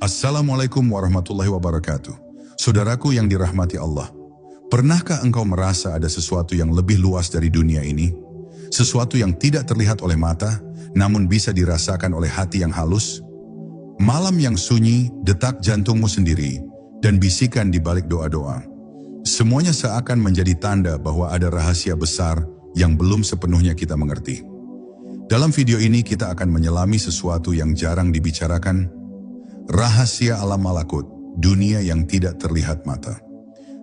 Assalamualaikum warahmatullahi wabarakatuh. Saudaraku yang dirahmati Allah, pernahkah engkau merasa ada sesuatu yang lebih luas dari dunia ini? Sesuatu yang tidak terlihat oleh mata, namun bisa dirasakan oleh hati yang halus? Malam yang sunyi, detak jantungmu sendiri, dan bisikan di balik doa-doa. Semuanya seakan menjadi tanda bahwa ada rahasia besar yang belum sepenuhnya kita mengerti. Dalam video ini kita akan menyelami sesuatu yang jarang dibicarakan, rahasia alam malakut, dunia yang tidak terlihat mata.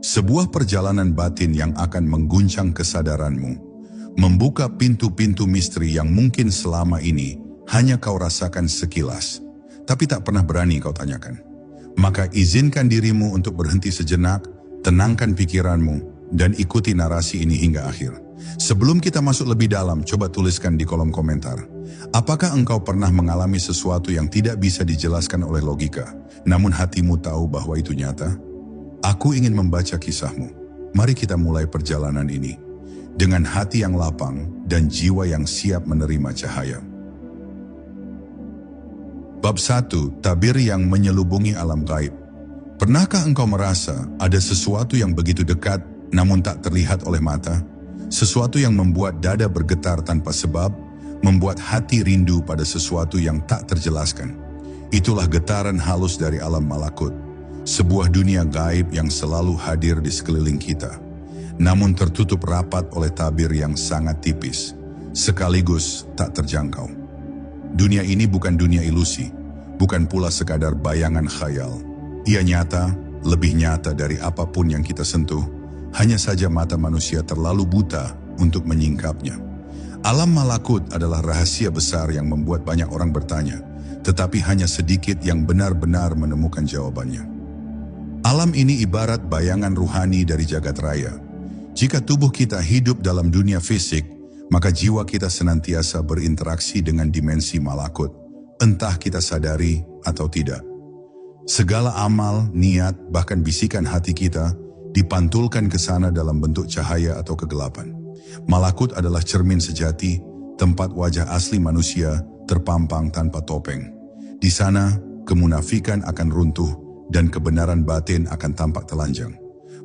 Sebuah perjalanan batin yang akan mengguncang kesadaranmu, membuka pintu-pintu misteri yang mungkin selama ini hanya kau rasakan sekilas, tapi tak pernah berani kau tanyakan. Maka izinkan dirimu untuk berhenti sejenak, tenangkan pikiranmu, dan ikuti narasi ini hingga akhir. Sebelum kita masuk lebih dalam, coba tuliskan di kolom komentar. Apakah engkau pernah mengalami sesuatu yang tidak bisa dijelaskan oleh logika, namun hatimu tahu bahwa itu nyata? Aku ingin membaca kisahmu. Mari kita mulai perjalanan ini dengan hati yang lapang dan jiwa yang siap menerima cahaya. Bab 1. Tabir yang menyelubungi alam gaib. Pernahkah engkau merasa ada sesuatu yang begitu dekat namun tak terlihat oleh mata? Sesuatu yang membuat dada bergetar tanpa sebab, membuat hati rindu pada sesuatu yang tak terjelaskan. Itulah getaran halus dari alam malakut, sebuah dunia gaib yang selalu hadir di sekeliling kita, namun tertutup rapat oleh tabir yang sangat tipis, sekaligus tak terjangkau. Dunia ini bukan dunia ilusi, bukan pula sekadar bayangan khayal. Ia nyata, lebih nyata dari apapun yang kita sentuh, hanya saja mata manusia terlalu buta untuk menyingkapnya. Alam malakut adalah rahasia besar yang membuat banyak orang bertanya, tetapi hanya sedikit yang benar-benar menemukan jawabannya. Alam ini ibarat bayangan ruhani dari jagat raya. Jika tubuh kita hidup dalam dunia fisik, maka jiwa kita senantiasa berinteraksi dengan dimensi malakut, entah kita sadari atau tidak. Segala amal, niat, bahkan bisikan hati kita dipantulkan ke sana dalam bentuk cahaya atau kegelapan. Malakut adalah cermin sejati, tempat wajah asli manusia terpampang tanpa topeng. Di sana, kemunafikan akan runtuh dan kebenaran batin akan tampak telanjang.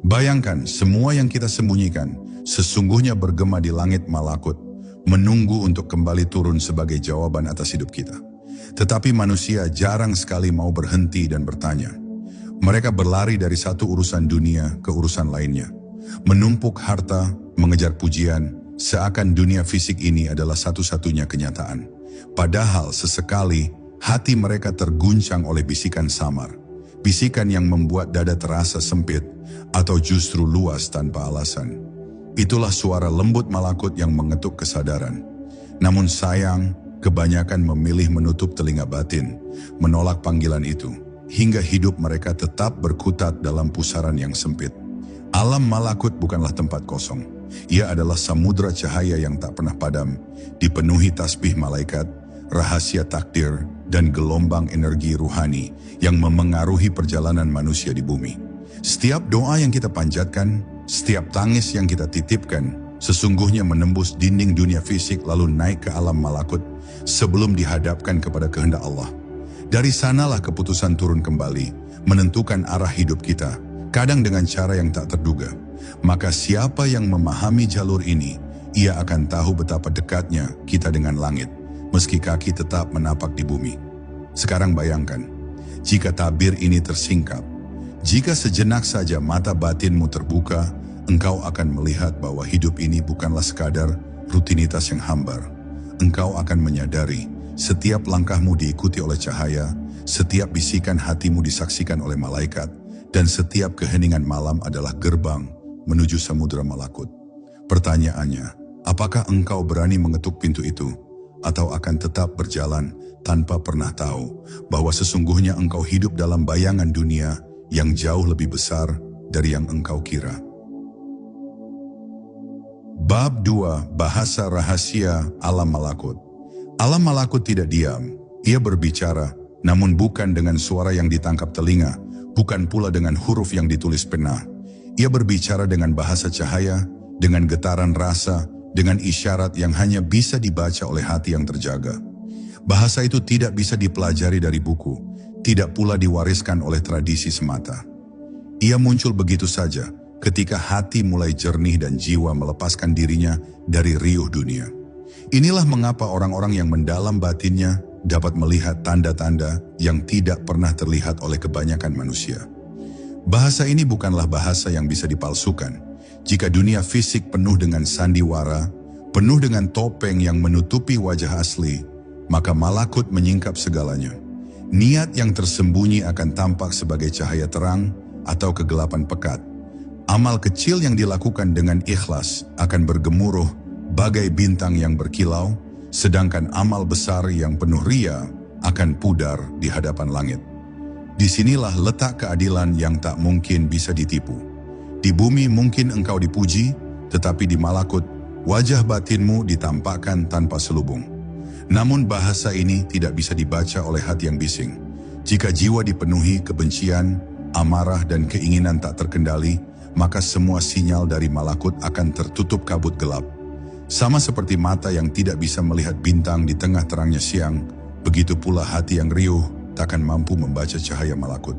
Bayangkan, semua yang kita sembunyikan sesungguhnya bergema di langit malakut, menunggu untuk kembali turun sebagai jawaban atas hidup kita. Tetapi manusia jarang sekali mau berhenti dan bertanya. Mereka berlari dari satu urusan dunia ke urusan lainnya, menumpuk harta, mengejar pujian, seakan dunia fisik ini adalah satu-satunya kenyataan. Padahal sesekali hati mereka terguncang oleh bisikan samar, bisikan yang membuat dada terasa sempit atau justru luas tanpa alasan. Itulah suara lembut malakut yang mengetuk kesadaran. Namun sayang, kebanyakan memilih menutup telinga batin, menolak panggilan itu, hingga hidup mereka tetap berkutat dalam pusaran yang sempit. Alam malakut bukanlah tempat kosong. Ia adalah samudra cahaya yang tak pernah padam, dipenuhi tasbih malaikat, rahasia takdir, dan gelombang energi ruhani yang memengaruhi perjalanan manusia di bumi. Setiap doa yang kita panjatkan, setiap tangis yang kita titipkan, sesungguhnya menembus dinding dunia fisik lalu naik ke alam malakut sebelum dihadapkan kepada kehendak Allah. Dari sanalah keputusan turun kembali, menentukan arah hidup kita, kadang dengan cara yang tak terduga. Maka siapa yang memahami jalur ini, ia akan tahu betapa dekatnya kita dengan langit, meski kaki tetap menapak di bumi. Sekarang bayangkan, jika tabir ini tersingkap, jika sejenak saja mata batinmu terbuka, engkau akan melihat bahwa hidup ini bukanlah sekadar rutinitas yang hambar. Engkau akan menyadari, setiap langkahmu diikuti oleh cahaya, setiap bisikan hatimu disaksikan oleh malaikat, dan setiap keheningan malam adalah gerbang menuju samudra malakut. Pertanyaannya, apakah engkau berani mengetuk pintu itu, atau akan tetap berjalan tanpa pernah tahu bahwa sesungguhnya engkau hidup dalam bayangan dunia yang jauh lebih besar dari yang engkau kira? Bab 2. Bahasa rahasia alam malakut. Alam malakut tidak diam, ia berbicara, namun bukan dengan suara yang ditangkap telinga, bukan pula dengan huruf yang ditulis pena. Ia berbicara dengan bahasa cahaya, dengan getaran rasa, dengan isyarat yang hanya bisa dibaca oleh hati yang terjaga. Bahasa itu tidak bisa dipelajari dari buku, tidak pula diwariskan oleh tradisi semata. Ia muncul begitu saja ketika hati mulai jernih dan jiwa melepaskan dirinya dari riuh dunia. Inilah mengapa orang-orang yang mendalam batinnya dapat melihat tanda-tanda yang tidak pernah terlihat oleh kebanyakan manusia. Bahasa ini bukanlah bahasa yang bisa dipalsukan. Jika dunia fisik penuh dengan sandiwara, penuh dengan topeng yang menutupi wajah asli, maka malakut menyingkap segalanya. Niat yang tersembunyi akan tampak sebagai cahaya terang atau kegelapan pekat. Amal kecil yang dilakukan dengan ikhlas akan bergemuruh bagai bintang yang berkilau, sedangkan amal besar yang penuh ria akan pudar di hadapan langit. Disinilah letak keadilan yang tak mungkin bisa ditipu. Di bumi mungkin engkau dipuji, tetapi di malakut, wajah batinmu ditampakkan tanpa selubung. Namun bahasa ini tidak bisa dibaca oleh hati yang bising. Jika jiwa dipenuhi kebencian, amarah dan keinginan tak terkendali, maka semua sinyal dari malakut akan tertutup kabut gelap. Sama seperti mata yang tidak bisa melihat bintang di tengah terangnya siang, begitu pula hati yang riuh takkan mampu membaca cahaya malakut.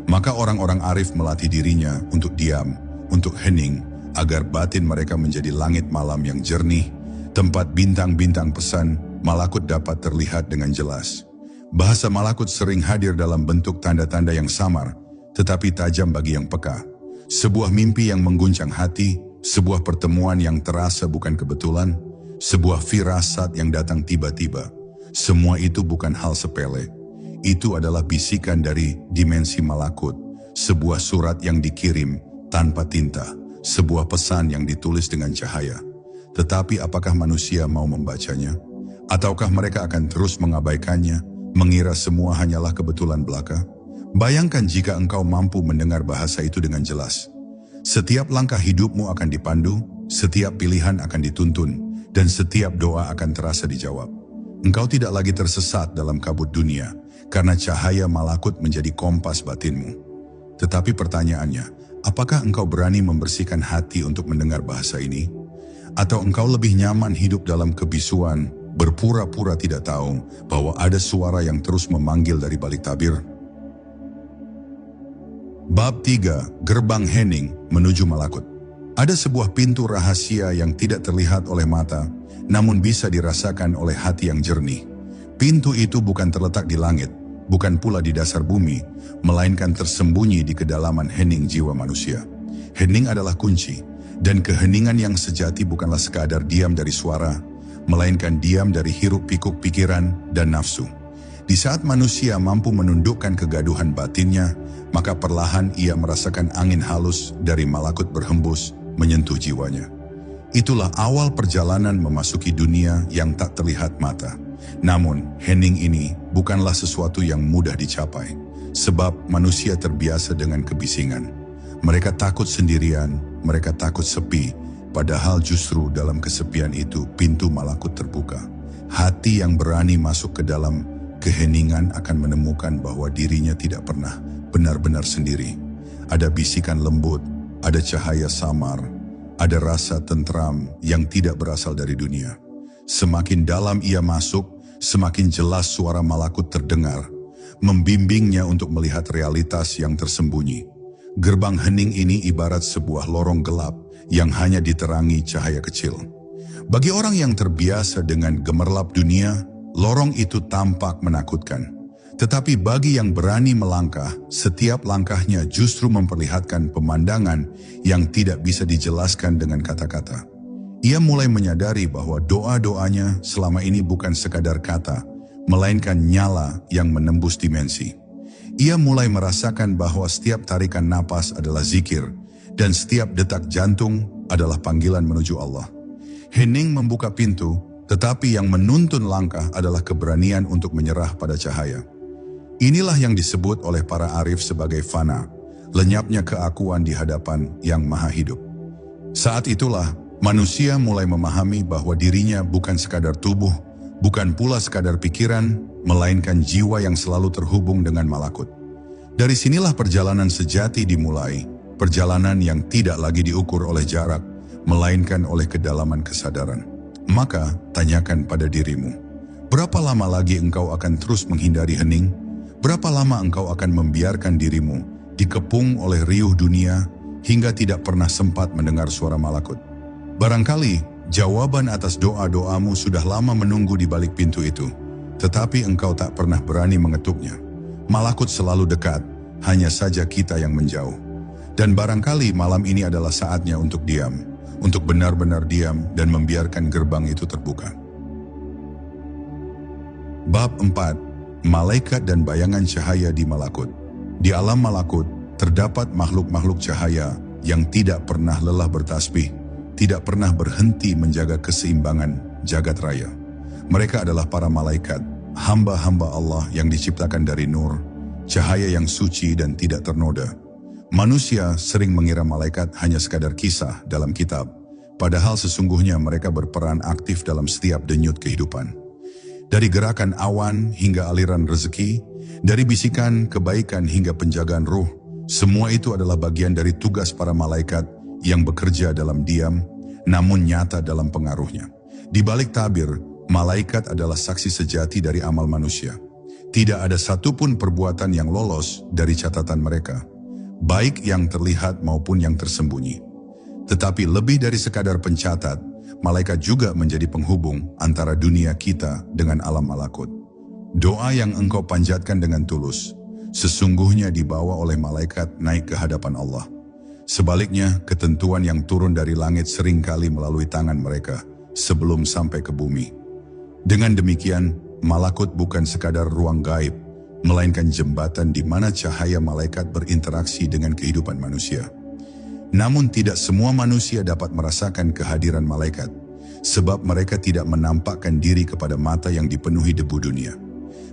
Maka orang-orang arif melatih dirinya untuk diam, untuk hening, agar batin mereka menjadi langit malam yang jernih, tempat bintang-bintang pesan malakut dapat terlihat dengan jelas. Bahasa malakut sering hadir dalam bentuk tanda-tanda yang samar, tetapi tajam bagi yang peka. Sebuah mimpi yang mengguncang hati, sebuah pertemuan yang terasa bukan kebetulan, sebuah firasat yang datang tiba-tiba. Semua itu bukan hal sepele. Itu adalah bisikan dari dimensi malakut, sebuah surat yang dikirim tanpa tinta, sebuah pesan yang ditulis dengan cahaya. Tetapi apakah manusia mau membacanya? Ataukah mereka akan terus mengabaikannya, mengira semua hanyalah kebetulan belaka? Bayangkan jika engkau mampu mendengar bahasa itu dengan jelas. Setiap langkah hidupmu akan dipandu, setiap pilihan akan dituntun, dan setiap doa akan terasa dijawab. Engkau tidak lagi tersesat dalam kabut dunia, karena cahaya malakut menjadi kompas batinmu. Tetapi pertanyaannya, apakah engkau berani membersihkan hati untuk mendengar bahasa ini? Atau engkau lebih nyaman hidup dalam kebisuan, berpura-pura tidak tahu bahwa ada suara yang terus memanggil dari balik tabir? Bab 3, Gerbang Hening menuju Malakut. Ada sebuah pintu rahasia yang tidak terlihat oleh mata, namun bisa dirasakan oleh hati yang jernih. Pintu itu bukan terletak di langit, bukan pula di dasar bumi, melainkan tersembunyi di kedalaman hening jiwa manusia. Hening adalah kunci, dan keheningan yang sejati bukanlah sekadar diam dari suara, melainkan diam dari hiruk-pikuk pikiran dan nafsu. Di saat manusia mampu menundukkan kegaduhan batinnya, maka perlahan ia merasakan angin halus dari malakut berhembus menyentuh jiwanya. Itulah awal perjalanan memasuki dunia yang tak terlihat mata. Namun, hening ini bukanlah sesuatu yang mudah dicapai, sebab manusia terbiasa dengan kebisingan. Mereka takut sendirian, mereka takut sepi, padahal justru dalam kesepian itu pintu malakut terbuka. Hati yang berani masuk ke dalam keheningan akan menemukan bahwa dirinya tidak pernah benar-benar sendiri. Ada bisikan lembut, ada cahaya samar, ada rasa tentram yang tidak berasal dari dunia. Semakin dalam ia masuk, semakin jelas suara malakut terdengar, membimbingnya untuk melihat realitas yang tersembunyi. Gerbang hening ini ibarat sebuah lorong gelap yang hanya diterangi cahaya kecil. Bagi orang yang terbiasa dengan gemerlap dunia, lorong itu tampak menakutkan. Tetapi bagi yang berani melangkah, setiap langkahnya justru memperlihatkan pemandangan yang tidak bisa dijelaskan dengan kata-kata. Ia mulai menyadari bahwa doa-doanya selama ini bukan sekadar kata, melainkan nyala yang menembus dimensi. Ia mulai merasakan bahwa setiap tarikan napas adalah zikir, dan setiap detak jantung adalah panggilan menuju Allah. Hening membuka pintu, tetapi yang menuntun langkah adalah keberanian untuk menyerah pada cahaya. Inilah yang disebut oleh para arif sebagai fana, lenyapnya keakuan di hadapan yang maha hidup. Saat itulah, manusia mulai memahami bahwa dirinya bukan sekadar tubuh, bukan pula sekadar pikiran, melainkan jiwa yang selalu terhubung dengan malakut. Dari sinilah perjalanan sejati dimulai, perjalanan yang tidak lagi diukur oleh jarak, melainkan oleh kedalaman kesadaran. Maka, tanyakan pada dirimu, berapa lama lagi engkau akan terus menghindari hening? Berapa lama engkau akan membiarkan dirimu dikepung oleh riuh dunia hingga tidak pernah sempat mendengar suara malakut? Barangkali jawaban atas doa-doamu sudah lama menunggu di balik pintu itu, tetapi engkau tak pernah berani mengetuknya. Malakut selalu dekat, hanya saja kita yang menjauh. Dan barangkali malam ini adalah saatnya untuk diam, untuk benar-benar diam dan membiarkan gerbang itu terbuka. Bab 4. Malaikat dan bayangan cahaya di malakut. Di alam malakut, terdapat makhluk-makhluk cahaya yang tidak pernah lelah bertasbih, tidak pernah berhenti menjaga keseimbangan jagat raya. Mereka adalah para malaikat, hamba-hamba Allah yang diciptakan dari nur, cahaya yang suci dan tidak ternoda. Manusia sering mengira malaikat hanya sekadar kisah dalam kitab, padahal sesungguhnya mereka berperan aktif dalam setiap denyut kehidupan. Dari gerakan awan hingga aliran rezeki, dari bisikan kebaikan hingga penjagaan ruh, semua itu adalah bagian dari tugas para malaikat yang bekerja dalam diam, namun nyata dalam pengaruhnya. Di balik tabir, malaikat adalah saksi sejati dari amal manusia. Tidak ada satupun perbuatan yang lolos dari catatan mereka, baik yang terlihat maupun yang tersembunyi. Tetapi lebih dari sekadar pencatat, malaikat juga menjadi penghubung antara dunia kita dengan alam malakut. Doa yang engkau panjatkan dengan tulus, sesungguhnya dibawa oleh malaikat naik ke hadapan Allah. Sebaliknya, ketentuan yang turun dari langit seringkali melalui tangan mereka sebelum sampai ke bumi. Dengan demikian, malakut bukan sekadar ruang gaib, melainkan jembatan di mana cahaya malaikat berinteraksi dengan kehidupan manusia. Namun tidak semua manusia dapat merasakan kehadiran malaikat, sebab mereka tidak menampakkan diri kepada mata yang dipenuhi debu dunia.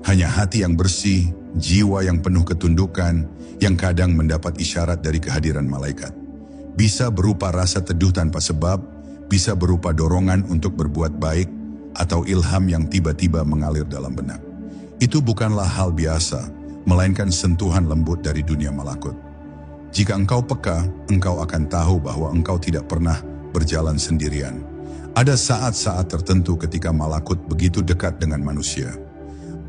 Hanya hati yang bersih, jiwa yang penuh ketundukan, yang kadang mendapat isyarat dari kehadiran malaikat. Bisa berupa rasa teduh tanpa sebab, bisa berupa dorongan untuk berbuat baik, atau ilham yang tiba-tiba mengalir dalam benak. Itu bukanlah hal biasa, melainkan sentuhan lembut dari dunia malakut. Jika engkau peka, engkau akan tahu bahwa engkau tidak pernah berjalan sendirian. Ada saat-saat tertentu ketika malakut begitu dekat dengan manusia.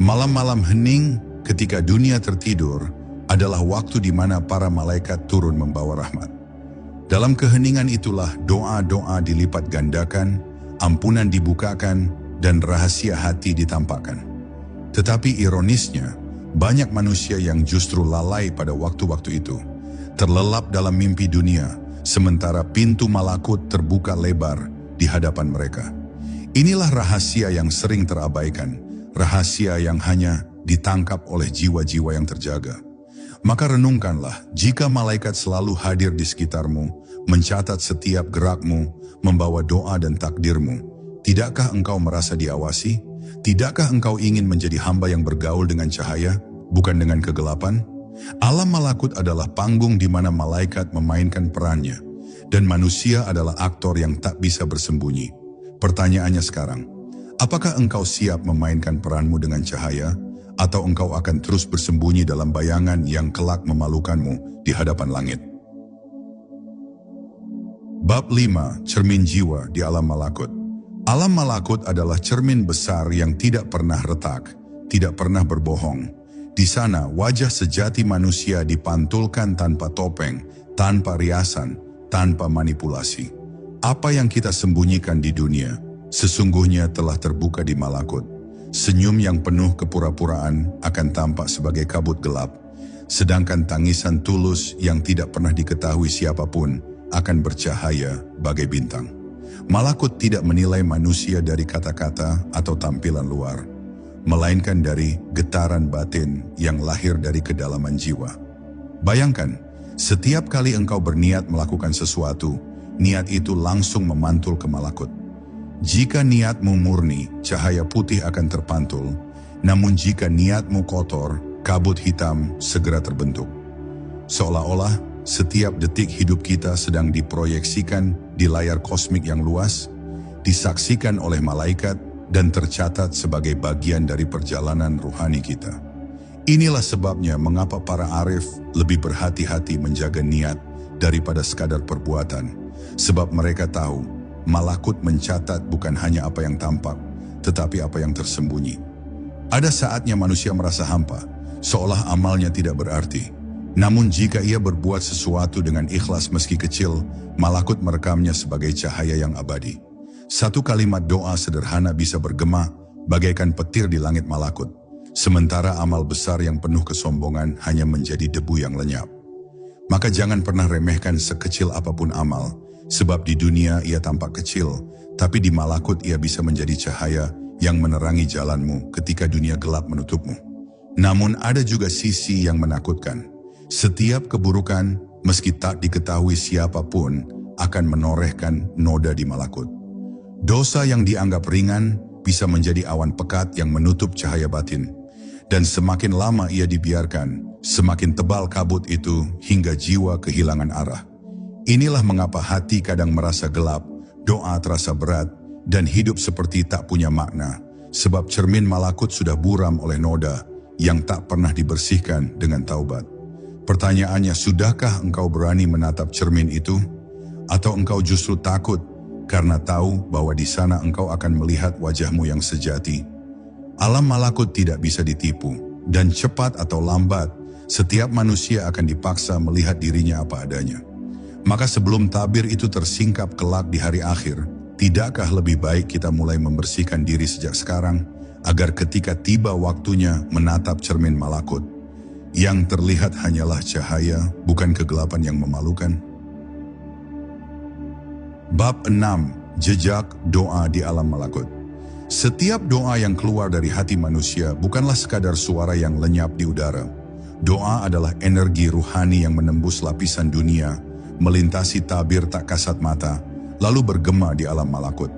Malam-malam hening ketika dunia tertidur adalah waktu di mana para malaikat turun membawa rahmat. Dalam keheningan itulah doa-doa dilipat gandakan, ampunan dibukakan, dan rahasia hati ditampakkan. Tetapi ironisnya, banyak manusia yang justru lalai pada waktu-waktu itu, terlelap dalam mimpi dunia, sementara pintu malakut terbuka lebar di hadapan mereka. Inilah rahasia yang sering terabaikan, rahasia yang hanya ditangkap oleh jiwa-jiwa yang terjaga. Maka renungkanlah, jika malaikat selalu hadir di sekitarmu, mencatat setiap gerakmu, membawa doa dan takdirmu, tidakkah engkau merasa diawasi? Tidakkah engkau ingin menjadi hamba yang bergaul dengan cahaya, bukan dengan kegelapan? Alam malakut adalah panggung di mana malaikat memainkan perannya, dan manusia adalah aktor yang tak bisa bersembunyi. Pertanyaannya sekarang, apakah engkau siap memainkan peranmu dengan cahaya, atau engkau akan terus bersembunyi dalam bayangan yang kelak memalukanmu di hadapan langit? Bab 5. Cermin jiwa di alam malakut. Alam malakut adalah cermin besar yang tidak pernah retak, tidak pernah berbohong. Di sana, wajah sejati manusia dipantulkan tanpa topeng, tanpa riasan, tanpa manipulasi. Apa yang kita sembunyikan di dunia, sesungguhnya telah terbuka di malakut. Senyum yang penuh kepura-puraan akan tampak sebagai kabut gelap, sedangkan tangisan tulus yang tidak pernah diketahui siapapun akan bercahaya bagai bintang. Malakut tidak menilai manusia dari kata-kata atau tampilan luar, melainkan dari getaran batin yang lahir dari kedalaman jiwa. Bayangkan, setiap kali engkau berniat melakukan sesuatu, niat itu langsung memantul ke malakut. Jika niatmu murni, cahaya putih akan terpantul, namun jika niatmu kotor, kabut hitam segera terbentuk. Seolah-olah setiap detik hidup kita sedang diproyeksikan di layar kosmik yang luas, disaksikan oleh malaikat, dan tercatat sebagai bagian dari perjalanan ruhani kita. Inilah sebabnya mengapa para arif lebih berhati-hati menjaga niat daripada sekadar perbuatan, sebab mereka tahu malakut mencatat bukan hanya apa yang tampak, tetapi apa yang tersembunyi. Ada saatnya manusia merasa hampa, seolah amalnya tidak berarti. Namun jika ia berbuat sesuatu dengan ikhlas meski kecil, malakut merekamnya sebagai cahaya yang abadi. Satu kalimat doa sederhana bisa bergema bagaikan petir di langit malakut, sementara amal besar yang penuh kesombongan hanya menjadi debu yang lenyap. Maka jangan pernah remehkan sekecil apapun amal, sebab di dunia ia tampak kecil, tapi di malakut ia bisa menjadi cahaya yang menerangi jalanmu ketika dunia gelap menutupmu. Namun ada juga sisi yang menakutkan. Setiap keburukan, meski tak diketahui siapapun, akan menorehkan noda di malakut. Dosa yang dianggap ringan bisa menjadi awan pekat yang menutup cahaya batin. Dan semakin lama ia dibiarkan, semakin tebal kabut itu hingga jiwa kehilangan arah. Inilah mengapa hati kadang merasa gelap, doa terasa berat, dan hidup seperti tak punya makna. Sebab cermin malakut sudah buram oleh noda yang tak pernah dibersihkan dengan taubat. Pertanyaannya, sudahkah engkau berani menatap cermin itu? Atau engkau justru takut karena tahu bahwa di sana engkau akan melihat wajahmu yang sejati? Alam malakut tidak bisa ditipu, dan cepat atau lambat, setiap manusia akan dipaksa melihat dirinya apa adanya. Maka sebelum tabir itu tersingkap kelak di hari akhir, tidakkah lebih baik kita mulai membersihkan diri sejak sekarang, agar ketika tiba waktunya menatap cermin malakut, yang terlihat hanyalah cahaya, bukan kegelapan yang memalukan? Bab 6. Jejak doa di alam malakut. Setiap doa yang keluar dari hati manusia bukanlah sekadar suara yang lenyap di udara. Doa adalah energi ruhani yang menembus lapisan dunia, melintasi tabir tak kasat mata, lalu bergema di alam malakut.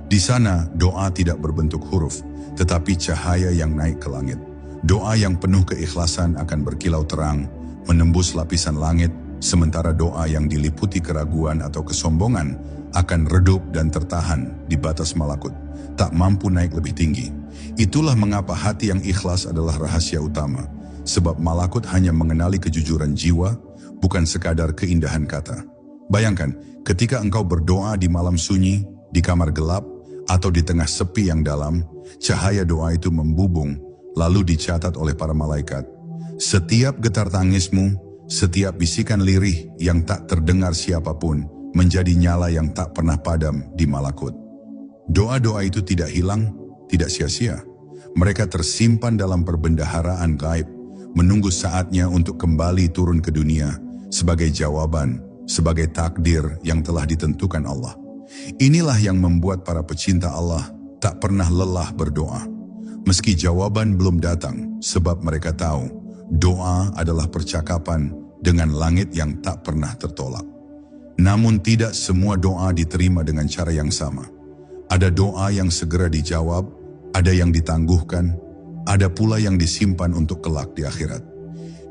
Di sana, doa tidak berbentuk huruf, tetapi cahaya yang naik ke langit. Doa yang penuh keikhlasan akan berkilau terang, menembus lapisan langit, sementara doa yang diliputi keraguan atau kesombongan akan redup dan tertahan di batas malakut, tak mampu naik lebih tinggi. Itulah mengapa hati yang ikhlas adalah rahasia utama, sebab malakut hanya mengenali kejujuran jiwa, bukan sekadar keindahan kata. Bayangkan, ketika engkau berdoa di malam sunyi, di kamar gelap, atau di tengah sepi yang dalam, cahaya doa itu membubung, lalu dicatat oleh para malaikat. Setiap getar tangismu, setiap bisikan lirih yang tak terdengar siapapun, menjadi nyala yang tak pernah padam di malakut. Doa-doa itu tidak hilang, tidak sia-sia. Mereka tersimpan dalam perbendaharaan gaib, menunggu saatnya untuk kembali turun ke dunia, sebagai jawaban, sebagai takdir yang telah ditentukan Allah. Inilah yang membuat para pecinta Allah tak pernah lelah berdoa. Meski jawaban belum datang, sebab mereka tahu doa adalah percakapan dengan langit yang tak pernah tertolak. Namun tidak semua doa diterima dengan cara yang sama. Ada doa yang segera dijawab, ada yang ditangguhkan, ada pula yang disimpan untuk kelak di akhirat.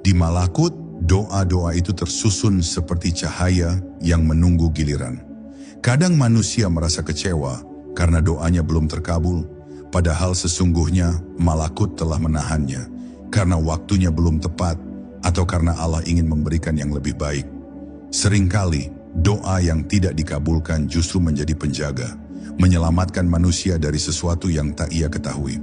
Di malakut, doa-doa itu tersusun seperti cahaya yang menunggu giliran. Kadang manusia merasa kecewa karena doanya belum terkabul, padahal sesungguhnya malakut telah menahannya, karena waktunya belum tepat, atau karena Allah ingin memberikan yang lebih baik. Seringkali, doa yang tidak dikabulkan justru menjadi penjaga, menyelamatkan manusia dari sesuatu yang tak ia ketahui.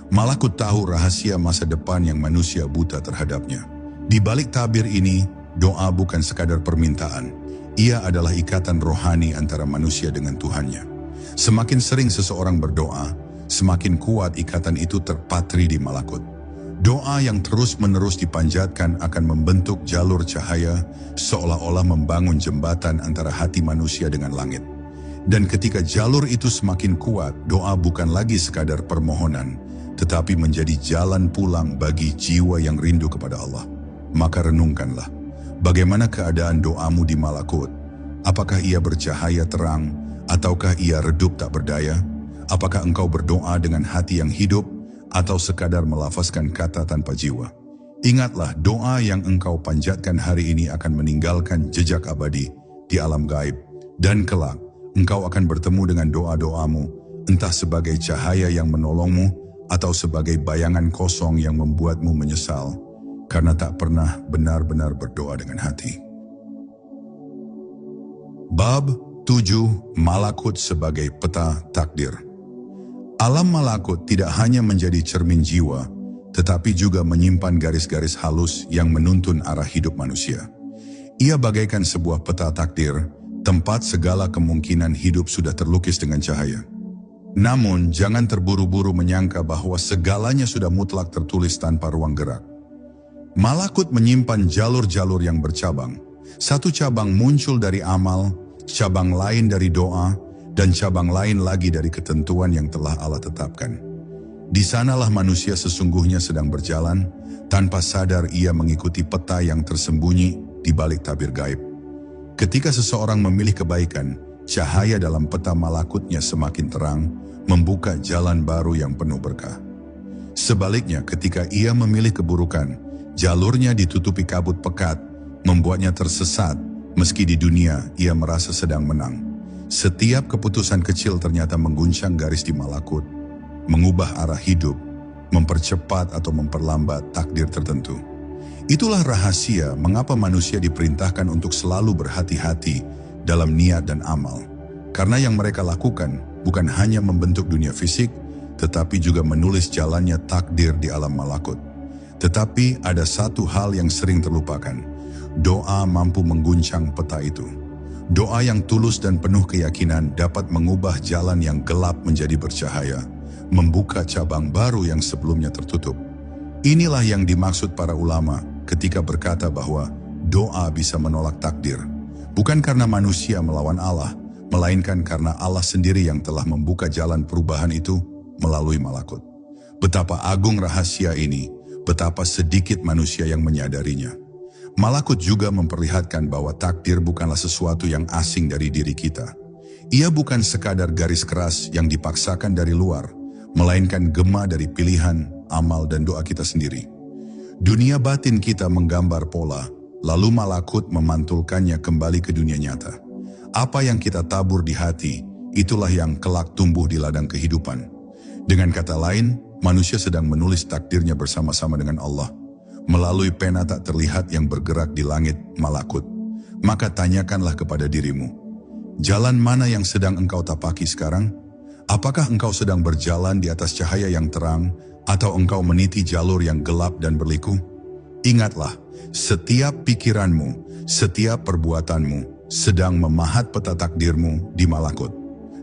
Malakut tahu rahasia masa depan yang manusia buta terhadapnya. Di balik tabir ini, doa bukan sekadar permintaan. Ia adalah ikatan rohani antara manusia dengan Tuhannya. Semakin sering seseorang berdoa, semakin kuat ikatan itu terpatri di malakut. Doa yang terus-menerus dipanjatkan akan membentuk jalur cahaya, seolah-olah membangun jembatan antara hati manusia dengan langit. Dan ketika jalur itu semakin kuat, doa bukan lagi sekadar permohonan, tetapi menjadi jalan pulang bagi jiwa yang rindu kepada Allah. Maka renungkanlah, bagaimana keadaan doamu di malakut? Apakah ia bercahaya terang, ataukah ia redup tak berdaya? Apakah engkau berdoa dengan hati yang hidup, atau sekadar melafazkan kata tanpa jiwa? Ingatlah, doa yang engkau panjatkan hari ini akan meninggalkan jejak abadi di alam gaib, dan kelak engkau akan bertemu dengan doa-doamu, entah sebagai cahaya yang menolongmu, atau sebagai bayangan kosong yang membuatmu menyesal, karena tak pernah benar-benar berdoa dengan hati. Bab 7. Malakut sebagai peta takdir. Alam malakut tidak hanya menjadi cermin jiwa, tetapi juga menyimpan garis-garis halus yang menuntun arah hidup manusia. Ia bagaikan sebuah peta takdir, tempat segala kemungkinan hidup sudah terlukis dengan cahaya. Namun, jangan terburu-buru menyangka bahwa segalanya sudah mutlak tertulis tanpa ruang gerak. Malakut menyimpan jalur-jalur yang bercabang. Satu cabang muncul dari amal, cabang lain dari doa, dan cabang lain lagi dari ketentuan yang telah Allah tetapkan. Di sanalah manusia sesungguhnya sedang berjalan, tanpa sadar ia mengikuti peta yang tersembunyi di balik tabir gaib. Ketika seseorang memilih kebaikan, cahaya dalam peta malakutnya semakin terang, membuka jalan baru yang penuh berkah. Sebaliknya, ketika ia memilih keburukan, jalurnya ditutupi kabut pekat, membuatnya tersesat, meski di dunia ia merasa sedang menang. Setiap keputusan kecil ternyata mengguncang garis di malakut, mengubah arah hidup, mempercepat atau memperlambat takdir tertentu. Itulah rahasia mengapa manusia diperintahkan untuk selalu berhati-hati dalam niat dan amal. Karena yang mereka lakukan bukan hanya membentuk dunia fisik, tetapi juga menulis jalannya takdir di alam malakut. Tetapi ada satu hal yang sering terlupakan. Doa mampu mengguncang peta itu. Doa yang tulus dan penuh keyakinan dapat mengubah jalan yang gelap menjadi bercahaya, membuka cabang baru yang sebelumnya tertutup. Inilah yang dimaksud para ulama ketika berkata bahwa doa bisa menolak takdir. Bukan karena manusia melawan Allah, melainkan karena Allah sendiri yang telah membuka jalan perubahan itu melalui malakut. Betapa agung rahasia ini, betapa sedikit manusia yang menyadarinya. Malakut juga memperlihatkan bahwa takdir bukanlah sesuatu yang asing dari diri kita. Ia bukan sekadar garis keras yang dipaksakan dari luar, melainkan gema dari pilihan, amal dan doa kita sendiri. Dunia batin kita menggambar pola, lalu malakut memantulkannya kembali ke dunia nyata. Apa yang kita tabur di hati, itulah yang kelak tumbuh di ladang kehidupan. Dengan kata lain, manusia sedang menulis takdirnya bersama-sama dengan Allah, melalui pena tak terlihat yang bergerak di langit malakut. Maka tanyakanlah kepada dirimu, jalan mana yang sedang engkau tapaki sekarang? Apakah engkau sedang berjalan di atas cahaya yang terang, atau engkau meniti jalur yang gelap dan berliku? Ingatlah, setiap pikiranmu, setiap perbuatanmu sedang memahat peta takdirmu di malakut.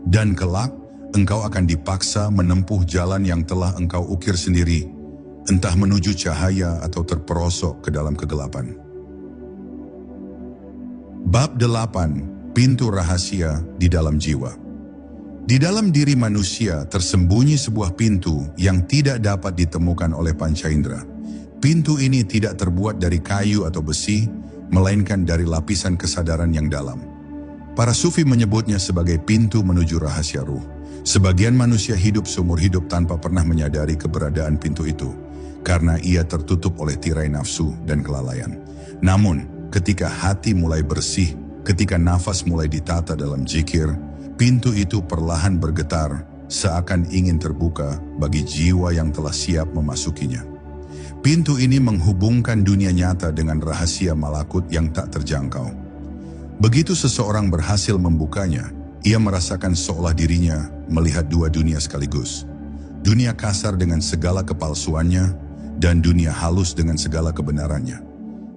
Dan kelak, engkau akan dipaksa menempuh jalan yang telah engkau ukir sendiri, entah menuju cahaya atau terperosok ke dalam kegelapan. Bab 8. Pintu rahasia di dalam jiwa. Di dalam diri manusia tersembunyi sebuah pintu yang tidak dapat ditemukan oleh panca indera. Pintu ini tidak terbuat dari kayu atau besi, melainkan dari lapisan kesadaran yang dalam. Para sufi menyebutnya sebagai pintu menuju rahasia ruh. Sebagian manusia hidup seumur hidup tanpa pernah menyadari keberadaan pintu itu, karena ia tertutup oleh tirai nafsu dan kelalaian. Namun, ketika hati mulai bersih, ketika nafas mulai ditata dalam zikir, pintu itu perlahan bergetar, seakan ingin terbuka bagi jiwa yang telah siap memasukinya. Pintu ini menghubungkan dunia nyata dengan rahasia malakut yang tak terjangkau. Begitu seseorang berhasil membukanya, ia merasakan seolah dirinya melihat dua dunia sekaligus. Dunia kasar dengan segala kepalsuannya, dan dunia halus dengan segala kebenarannya.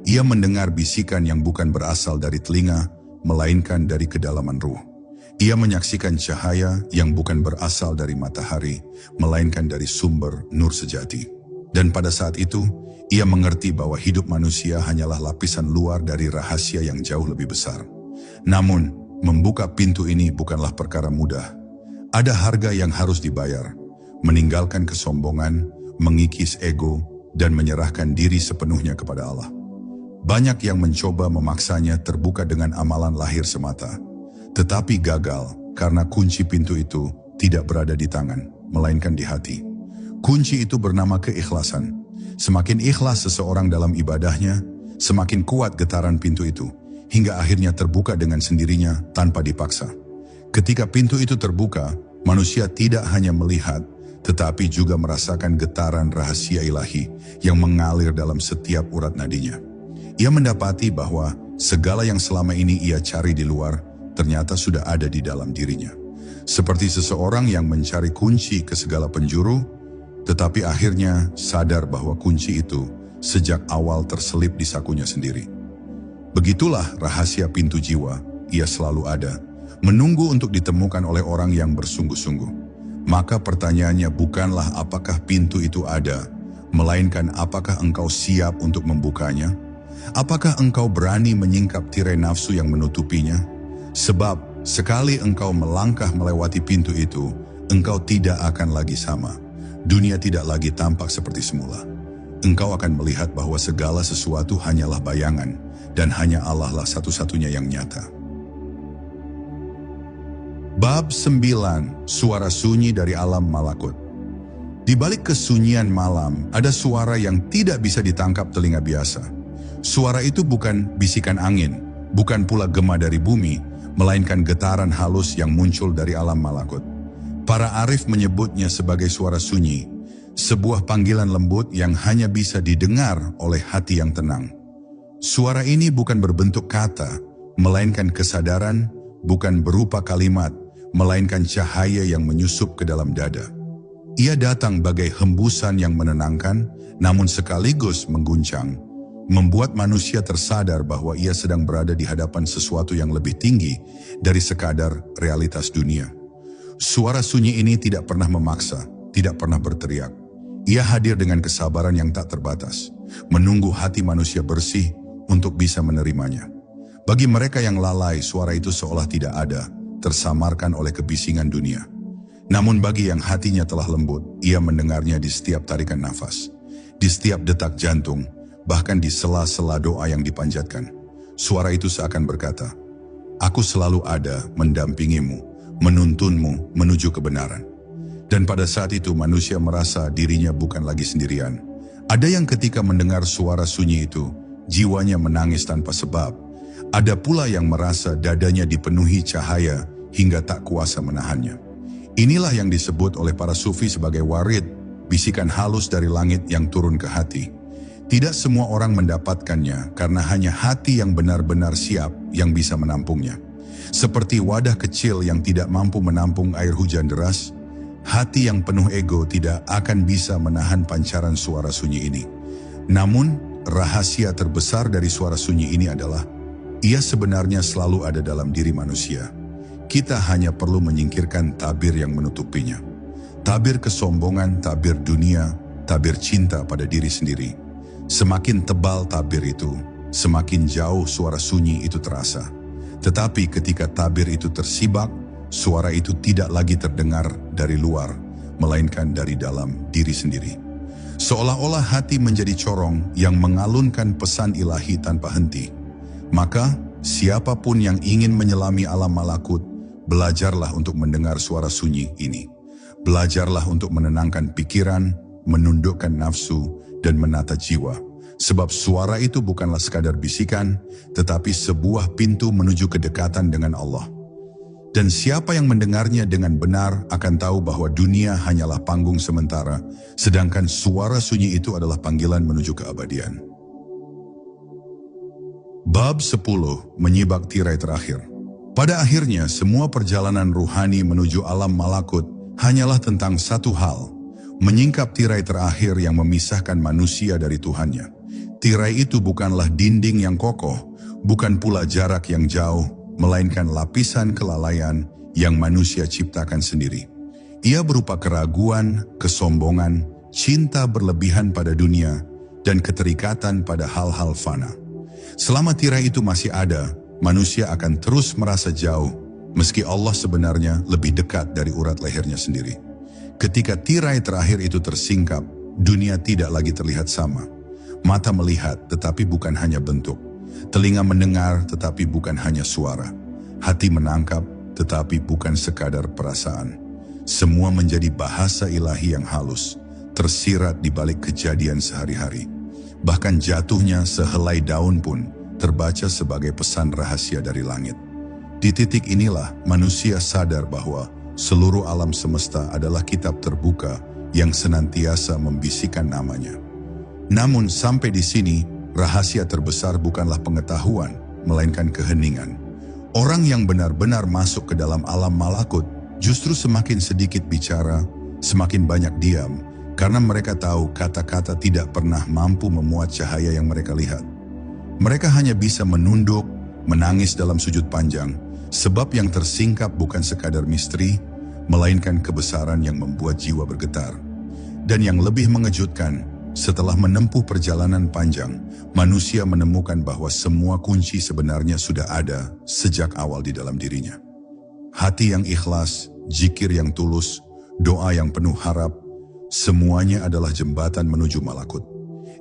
Ia mendengar bisikan yang bukan berasal dari telinga, melainkan dari kedalaman ruh. Ia menyaksikan cahaya yang bukan berasal dari matahari, melainkan dari sumber nur sejati. Dan pada saat itu, ia mengerti bahwa hidup manusia hanyalah lapisan luar dari rahasia yang jauh lebih besar. Namun, membuka pintu ini bukanlah perkara mudah. Ada harga yang harus dibayar, meninggalkan kesombongan, mengikis ego, dan menyerahkan diri sepenuhnya kepada Allah. Banyak yang mencoba memaksanya terbuka dengan amalan lahir semata, tetapi gagal karena kunci pintu itu tidak berada di tangan, melainkan di hati. Kunci itu bernama keikhlasan. Semakin ikhlas seseorang dalam ibadahnya, semakin kuat getaran pintu itu, hingga akhirnya terbuka dengan sendirinya tanpa dipaksa. Ketika pintu itu terbuka, manusia tidak hanya melihat, tetapi juga merasakan getaran rahasia ilahi yang mengalir dalam setiap urat nadinya. Ia mendapati bahwa segala yang selama ini ia cari di luar, ternyata sudah ada di dalam dirinya. Seperti seseorang yang mencari kunci ke segala penjuru, tetapi akhirnya sadar bahwa kunci itu sejak awal terselip di sakunya sendiri. Begitulah rahasia pintu jiwa, ia selalu ada, menunggu untuk ditemukan oleh orang yang bersungguh-sungguh. Maka pertanyaannya bukanlah apakah pintu itu ada, melainkan apakah engkau siap untuk membukanya? Apakah engkau berani menyingkap tirai nafsu yang menutupinya? Sebab sekali engkau melangkah melewati pintu itu, engkau tidak akan lagi sama. Dunia tidak lagi tampak seperti semula. Engkau akan melihat bahwa segala sesuatu hanyalah bayangan, dan hanya Allah lah satu-satunya yang nyata. Bab 9. Suara sunyi dari alam malakut. Di balik kesunyian malam, ada suara yang tidak bisa ditangkap telinga biasa. Suara itu bukan bisikan angin, bukan pula gema dari bumi, melainkan getaran halus yang muncul dari alam malakut. Para arif menyebutnya sebagai suara sunyi, sebuah panggilan lembut yang hanya bisa didengar oleh hati yang tenang. Suara ini bukan berbentuk kata, melainkan kesadaran, bukan berupa kalimat, melainkan cahaya yang menyusup ke dalam dada. Ia datang bagai hembusan yang menenangkan, namun sekaligus mengguncang, membuat manusia tersadar bahwa ia sedang berada di hadapan sesuatu yang lebih tinggi dari sekadar realitas dunia. Suara sunyi ini tidak pernah memaksa, tidak pernah berteriak. Ia hadir dengan kesabaran yang tak terbatas, menunggu hati manusia bersih untuk bisa menerimanya. Bagi mereka yang lalai, suara itu seolah tidak ada, tersamarkan oleh kebisingan dunia. Namun bagi yang hatinya telah lembut, ia mendengarnya di setiap tarikan nafas, di setiap detak jantung, bahkan di sela-sela doa yang dipanjatkan. Suara itu seakan berkata, "Aku selalu ada mendampingimu, menuntunmu menuju kebenaran." Dan pada saat itu manusia merasa dirinya bukan lagi sendirian. Ada yang ketika mendengar suara sunyi itu, jiwanya menangis tanpa sebab. Ada pula yang merasa dadanya dipenuhi cahaya hingga tak kuasa menahannya. Inilah yang disebut oleh para sufi sebagai warid, bisikan halus dari langit yang turun ke hati. Tidak semua orang mendapatkannya karena hanya hati yang benar-benar siap yang bisa menampungnya. Seperti wadah kecil yang tidak mampu menampung air hujan deras, hati yang penuh ego tidak akan bisa menahan pancaran suara sunyi ini. Namun, rahasia terbesar dari suara sunyi ini adalah, ia sebenarnya selalu ada dalam diri manusia. Kita hanya perlu menyingkirkan tabir yang menutupinya. Tabir kesombongan, tabir dunia, tabir cinta pada diri sendiri. Semakin tebal tabir itu, semakin jauh suara sunyi itu terasa. Tetapi ketika tabir itu tersibak, suara itu tidak lagi terdengar dari luar, melainkan dari dalam diri sendiri. Seolah-olah hati menjadi corong yang mengalunkan pesan ilahi tanpa henti. Maka, siapapun yang ingin menyelami alam malakut, belajarlah untuk mendengar suara sunyi ini. Belajarlah untuk menenangkan pikiran, menundukkan nafsu, dan menata jiwa. Sebab suara itu bukanlah sekadar bisikan, tetapi sebuah pintu menuju kedekatan dengan Allah. Dan siapa yang mendengarnya dengan benar akan tahu bahwa dunia hanyalah panggung sementara, sedangkan suara sunyi itu adalah panggilan menuju keabadian. Bab 10. Menyibak tirai terakhir. Pada akhirnya, semua perjalanan ruhani menuju alam malakut hanyalah tentang satu hal, menyingkap tirai terakhir yang memisahkan manusia dari Tuhannya. Tirai itu bukanlah dinding yang kokoh, bukan pula jarak yang jauh, melainkan lapisan kelalaian yang manusia ciptakan sendiri. Ia berupa keraguan, kesombongan, cinta berlebihan pada dunia, dan keterikatan pada hal-hal fana. Selama tirai itu masih ada, manusia akan terus merasa jauh, meski Allah sebenarnya lebih dekat dari urat lehernya sendiri. Ketika tirai terakhir itu tersingkap, dunia tidak lagi terlihat sama. Mata melihat tetapi bukan hanya bentuk. Telinga mendengar tetapi bukan hanya suara. Hati menangkap tetapi bukan sekadar perasaan. Semua menjadi bahasa ilahi yang halus, tersirat di balik kejadian sehari-hari. Bahkan jatuhnya sehelai daun pun terbaca sebagai pesan rahasia dari langit. Di titik inilah manusia sadar bahwa seluruh alam semesta adalah kitab terbuka yang senantiasa membisikkan namanya. Namun sampai di sini, rahasia terbesar bukanlah pengetahuan, melainkan keheningan. Orang yang benar-benar masuk ke dalam alam malakut justru semakin sedikit bicara, semakin banyak diam, Karena mereka tahu kata-kata tidak pernah mampu memuat cahaya yang mereka lihat. Mereka hanya bisa menunduk, menangis dalam sujud panjang, sebab yang tersingkap bukan sekadar misteri, melainkan kebesaran yang membuat jiwa bergetar. Dan yang lebih mengejutkan, setelah menempuh perjalanan panjang, manusia menemukan bahwa semua kunci sebenarnya sudah ada sejak awal di dalam dirinya. Hati yang ikhlas, zikir yang tulus, doa yang penuh harap, semuanya adalah jembatan menuju malakut.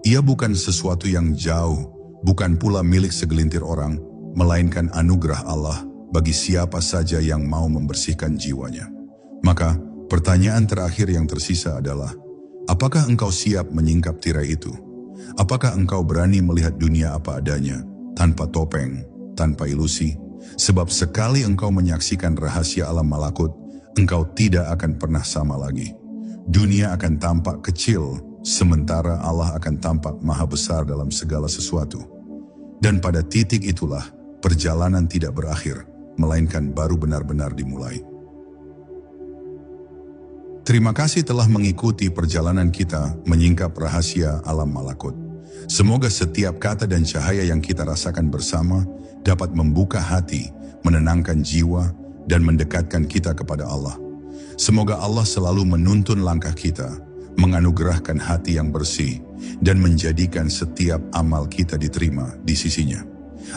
Ia bukan sesuatu yang jauh, bukan pula milik segelintir orang, melainkan anugerah Allah bagi siapa saja yang mau membersihkan jiwanya. Maka, pertanyaan terakhir yang tersisa adalah, apakah engkau siap menyingkap tirai itu? Apakah engkau berani melihat dunia apa adanya, tanpa topeng, tanpa ilusi? Sebab sekali engkau menyaksikan rahasia alam malakut, engkau tidak akan pernah sama lagi. Dunia akan tampak kecil, sementara Allah akan tampak maha besar dalam segala sesuatu. Dan pada titik itulah, perjalanan tidak berakhir, melainkan baru benar-benar dimulai. Terima kasih telah mengikuti perjalanan kita menyingkap rahasia alam malakut. Semoga setiap kata dan cahaya yang kita rasakan bersama dapat membuka hati, menenangkan jiwa, dan mendekatkan kita kepada Allah. Semoga Allah selalu menuntun langkah kita, menganugerahkan hati yang bersih, dan menjadikan setiap amal kita diterima di sisinya.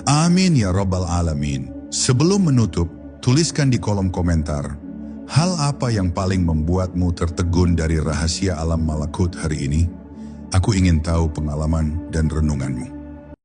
Amin ya Rabbal Alamin. Sebelum menutup, tuliskan di kolom komentar, hal apa yang paling membuatmu tertegun dari rahasia alam malakut hari ini? Aku ingin tahu pengalaman dan renunganmu.